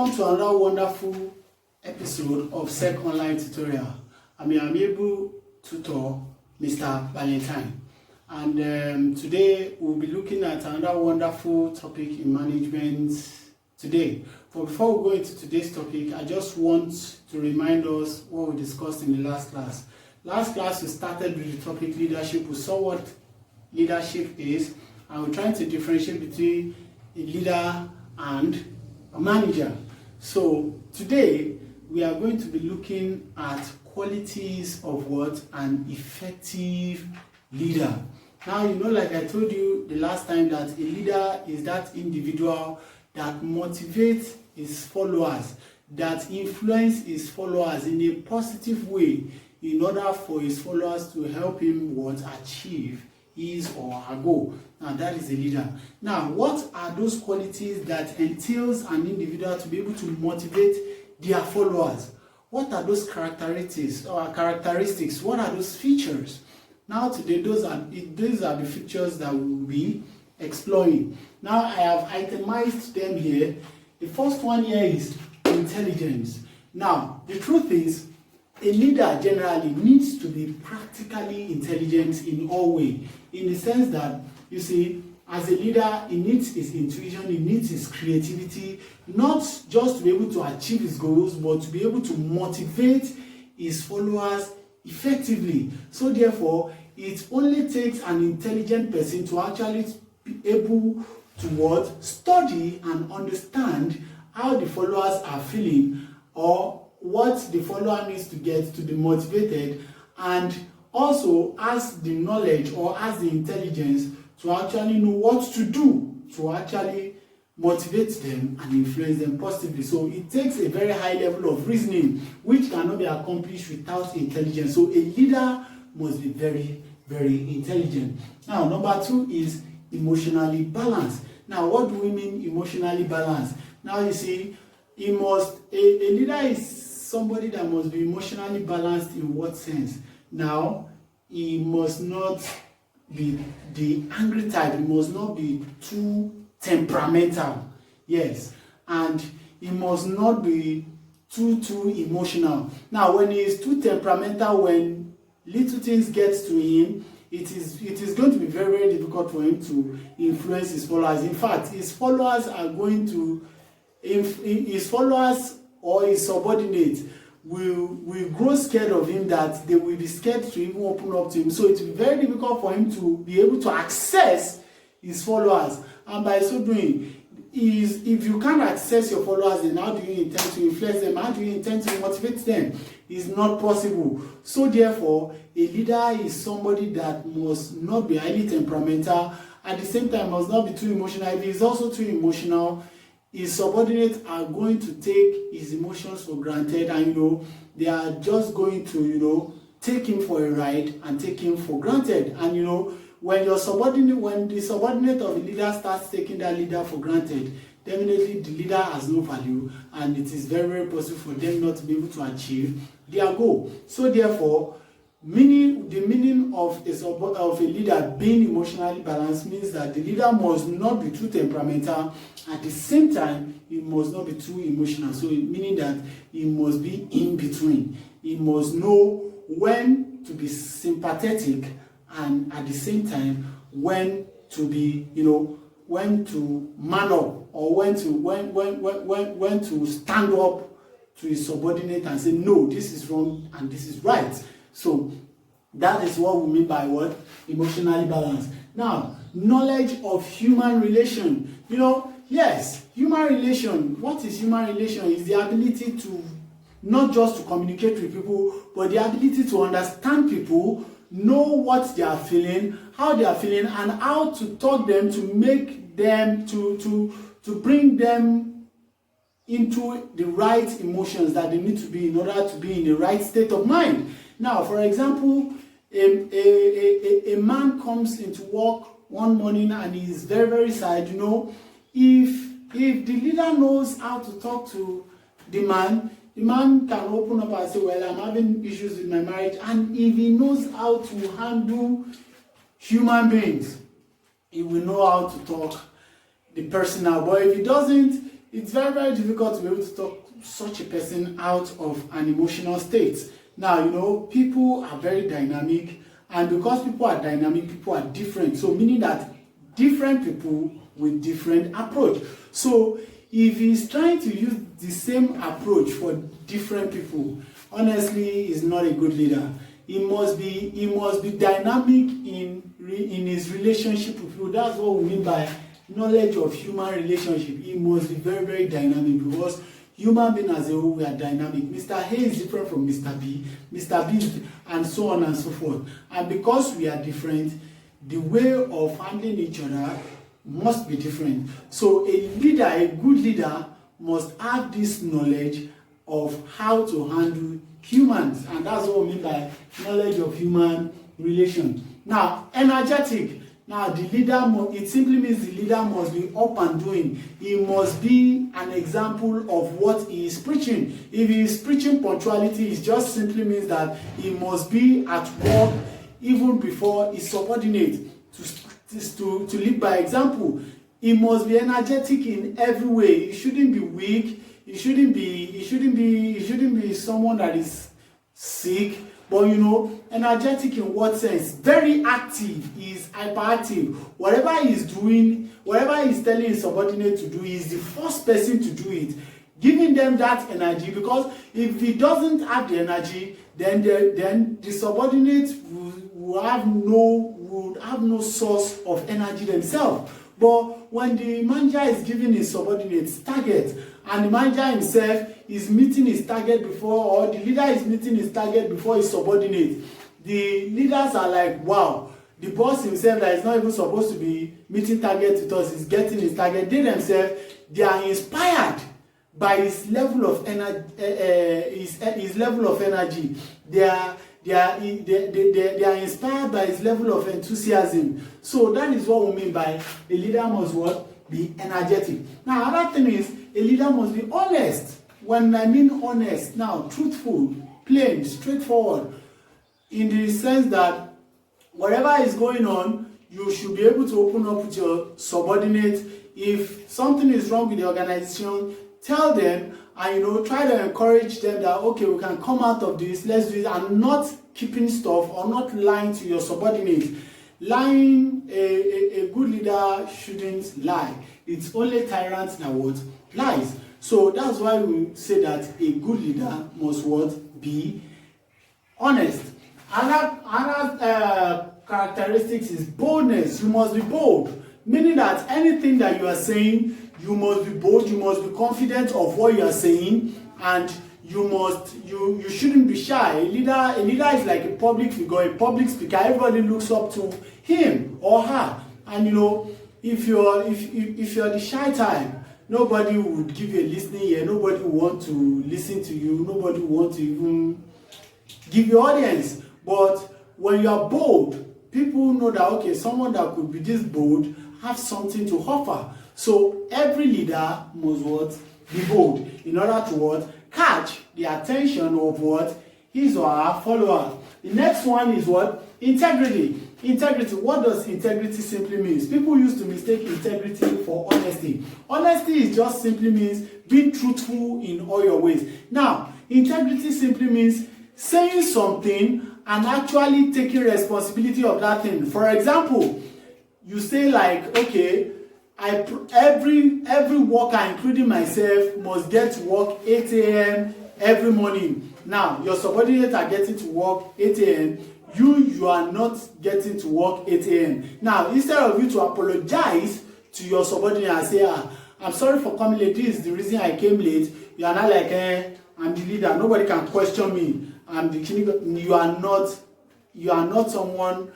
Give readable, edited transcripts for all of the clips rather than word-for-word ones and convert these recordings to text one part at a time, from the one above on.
Welcome to another wonderful episode of SEC Online Tutorial. I'm your amiable tutor, Mr. Valentine. And today we'll be looking at another wonderful topic in management today. But before we go into today's topic, I just want to remind us what we discussed in the last class. Last class we started with the topic leadership. We saw what leadership is, and we're trying to differentiate between a leader and a manager. So today we are going to be looking at qualities of what an effective leader. Now, like I told you the last time, that a leader is that individual that motivates his followers, that influence his followers in a positive way in order for his followers to help him achieve his or her goal. Now that is a leader. Now, what are those qualities that entails an individual to be able to motivate their followers? What are those characteristics? What are those features? Now today, those are the features that we will be exploring. Now I have itemized them here. The first one here is intelligence. Now the truth is, a leader generally needs to be practically intelligent in all ways, in the sense that, you see, as a leader, he needs his intuition, he needs his creativity, not just to be able to achieve his goals, but to be able to motivate his followers effectively. So therefore, it only takes an intelligent person to actually be able to study and understand how the followers are feeling, or what the follower needs to get to be motivated, and also has the knowledge or has the intelligence to actually know what to do to actually motivate them and influence them positively. So it takes a very high level of reasoning, which cannot be accomplished without intelligence. So a leader must be very, very intelligent. Now, number two is emotionally balanced. Now, what do we mean emotionally balanced? Now, you see, a leader is somebody that must be emotionally balanced. In what sense? Now, he must not be the angry type. He must not be too temperamental. Yes. And he must not be too emotional. Now, when he is too temperamental, when little things get to him, it is going to be very, very difficult for him to influence his followers. In fact, his followers or his subordinates will grow scared of him, that they will be scared to even open up to him. So it will be very difficult for him to be able to access his followers. And by so doing, if you can't access your followers, then how do you intend to influence them? How do you intend to motivate them? It's not possible. So therefore, a leader is somebody that must not be highly temperamental, at the same time must not be too emotional. If he is also too emotional, his subordinates are going to take his emotions for granted, and they are just going to take him for a ride and take him for granted. And when the subordinate of a leader starts taking that leader for granted, definitely the leader has no value, and it is very, very possible for them not to be able to achieve their goal. So therefore, the meaning of a leader being emotionally balanced means that the leader must not be too temperamental. At the same time, he must not be too emotional. So meaning that he must be in between. He must know when to be sympathetic, and at the same time when to be, when to man up, or when to stand up to his subordinate and say, no, this is wrong and this is right. So that is what we mean by what? Emotionally balanced. Now, knowledge of human relation. Yes, human relation. What is human relation? Is the ability to not just to communicate with people, but the ability to understand people, know what they are feeling, how they are feeling, and how to talk them, to make them, to bring them into the right emotions that they need to be in order to be in the right state of mind. Now, for example, a man comes into work one morning and he is very, very sad. If the leader knows how to talk to the man can open up and say, well, I'm having issues with my marriage. And if he knows how to handle human beings, he will know how to talk the personal. But if he doesn't, it's very, very difficult to be able to talk such a person out of an emotional state. Now, people are very dynamic, and because people are dynamic, people are different. So meaning that different people with different approach. So if he's trying to use the same approach for different people, honestly, he's not a good leader. He must be dynamic in his relationship with people. That's what we mean by knowledge of human relationship. He must be very, very dynamic, because human being as a whole, we are dynamic. Mr. A is different from Mr. B, Mr. B, and so on and so forth. And because we are different, the way of handling each other must be different. So a leader, a good leader, must have this knowledge of how to handle humans, and that's what we mean by knowledge of human relation. Now, energetic. Now, the leader, it simply means the leader must be up and doing. He must be an example of what he is preaching. If he is preaching punctuality, it just simply means that he must be at work even before his subordinate to lead by example. He must be energetic in every way. He shouldn't be weak. He shouldn't be someone that is sick. But energetic in what sense? Very active. He is hyperactive. Whatever he is doing, whatever he is telling his subordinate to do, he is the first person to do it, giving them that energy. Because if he doesn't have the energy, then the subordinate will have no source of energy themselves. But when the manager is giving his subordinates target, and the manager himself is meeting his target before, or the leader is meeting his target before his subordinate, the leaders are like, wow, the boss himself that is not even supposed to be meeting target with us is getting his target. They themselves, they are inspired by his level of his level of energy. They are inspired by his level of enthusiasm. So that is what we mean by a leader must what? Be energetic. Now, another thing is a leader must be honest. When I mean honest, now truthful, plain, straightforward, in the sense that whatever is going on, you should be able to open up with your subordinate. If something is wrong with the organization, tell them, and try to encourage them that, okay, we can come out of this, let's do it, and not keeping stuff or not lying to your subordinate. Lying, a good leader shouldn't lie. It's only tyrants that what? Lies. So that's why we say that a good leader must what? Be honest. Another characteristics is boldness. You must be bold, meaning that anything that you are saying, you must be bold, you must be confident of what you are saying, and you shouldn't be shy. A leader is like a public figure, a public speaker. Everybody looks up to him or her. And if you're the shy type, nobody would give you a listening ear, nobody would want to listen to you, nobody would want to even give you audience. But when you are bold, people know that, okay, someone that could be this bold has something to offer. So every leader must what? Be bold, in order to what? Catch the attention of what? His or her follower. The next one is what? Integrity. Integrity. What does integrity simply mean? People used to mistake integrity for honesty. Honesty is just simply means being truthful in all your ways. Now, integrity simply means saying something and actually taking responsibility of that thing. For example, you say like, okay, every worker, including myself, must get to work 8 a.m. every morning. Now, your subordinates are getting to work 8 a.m. You are not getting to work 8 a.m. Now, instead of you to apologize to your subordinate and say, I'm sorry for coming late, this is the reason I came late, you are not like, I'm the leader, nobody can question me. I'm the king. You are not someone,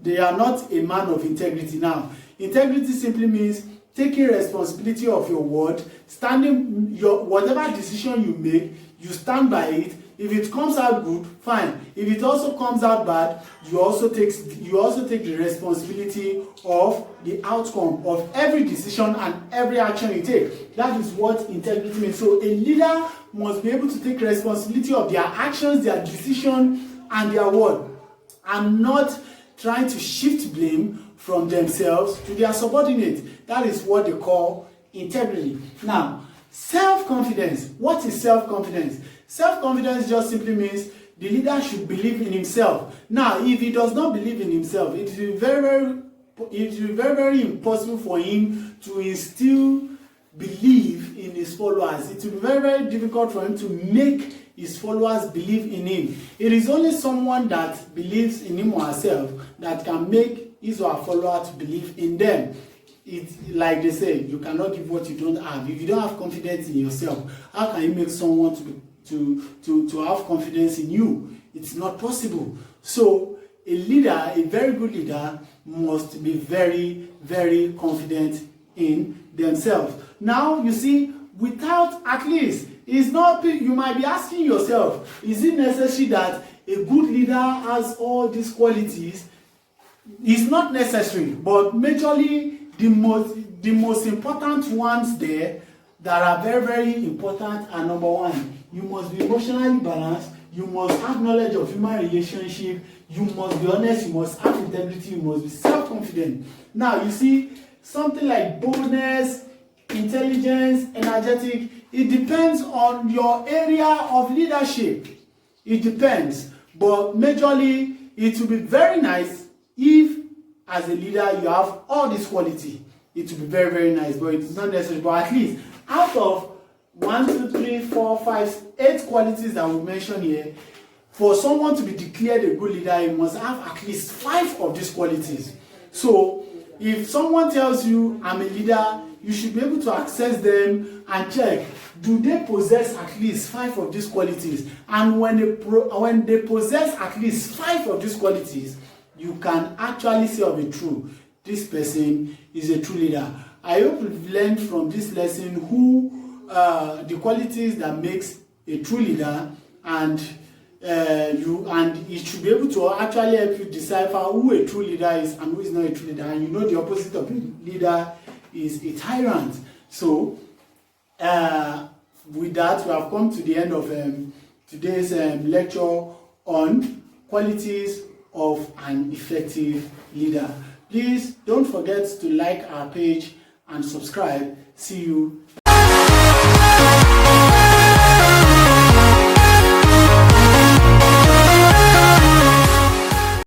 they are not a man of integrity. Now, integrity simply means taking responsibility of your word, whatever decision you make, you stand by it. If it comes out good, fine. If it also comes out bad, you also take the responsibility of the outcome of every decision and every action you take. That is what integrity means. So a leader must be able to take responsibility of their actions, their decision, and their word, and not trying to shift blame from themselves to their subordinate. That is what they call integrity. Now, self-confidence. What is self-confidence? Self-confidence just simply means the leader should believe in himself. Now, if he does not believe in himself, it will be very impossible for him to instill belief in his followers. It will be very difficult for him to make his followers believe in him. It is only someone that believes in him or herself that can make his or her follower to believe in them. It's like they say, you cannot give what you don't have. If you don't have confidence in yourself, how can you make someone to have confidence in you? It's not possible. So a leader, a very good leader, must be very, very confident in themselves. Now, you see, without at least, it's not, you might be asking yourself, is it necessary that a good leader has all these qualities? It's not necessary, but majorly the most important ones there that are very, very important are: number one, you must be emotionally balanced, you must have knowledge of human relationship, you must be honest, you must have integrity, you must be self-confident. Now, you see, something like boldness, intelligence, energetic, it depends on your area of leadership. It depends, but majorly it will be very nice if, as a leader, you have all this quality. It will be very, very nice, but it's not necessary. But at least out of 1, 2, 3, 4, 5, 8 qualities that we mentioned here, for someone to be declared a good leader, he must have at least 5 of these qualities. So if someone tells you, I'm a leader, you should be able to access them and check, do they possess at least 5 of these qualities? And when they possess at least 5 of these qualities, you can actually say of a true, this person is a true leader. I hope you've learned from this lesson the qualities that makes a true leader, and it should be able to actually help you decipher who a true leader is and who is not a true leader. And you know the opposite of a leader is a tyrant. So with that, we have come to the end of today's lecture on qualities of an effective leader. Please don't forget to like our page and subscribe. See you.